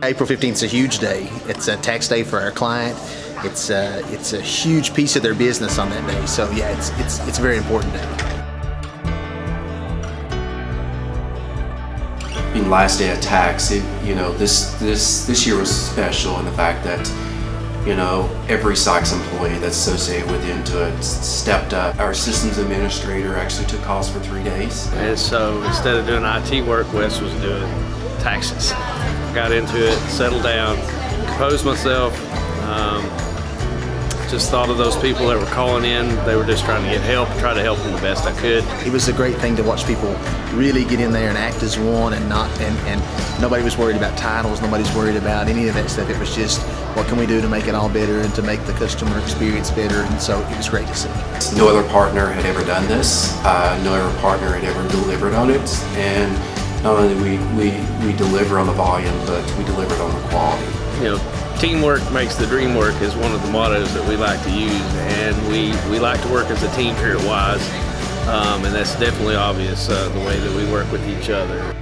April 15th is a huge day. It's a tax day for our client. It's a huge piece of their business on that day. So yeah, it's a very important day. Being last day of tax, this year was special in the fact that every SYKES employee that's associated with Intuit stepped up. Our systems administrator actually took calls for 3 days. And so instead of doing IT work, Wes was doing taxes. Got into it, settled down, composed myself. Just thought of those people that were calling in. They were just trying to get help, try to help them the best I could. It was a great thing to watch people really get in there and act as one, and nobody was worried about titles, nobody's worried about any of that stuff. It was just, what can we do to make it all better and to make the customer experience better, and so it was great to see. No other partner had ever done this. No other partner had ever delivered on it, and not only we deliver on the volume, but we delivered on the quality. Teamwork makes the dream work is one of the mottos that we like to use, and we like to work as a team here at WISE, and that's definitely obvious the way that we work with each other.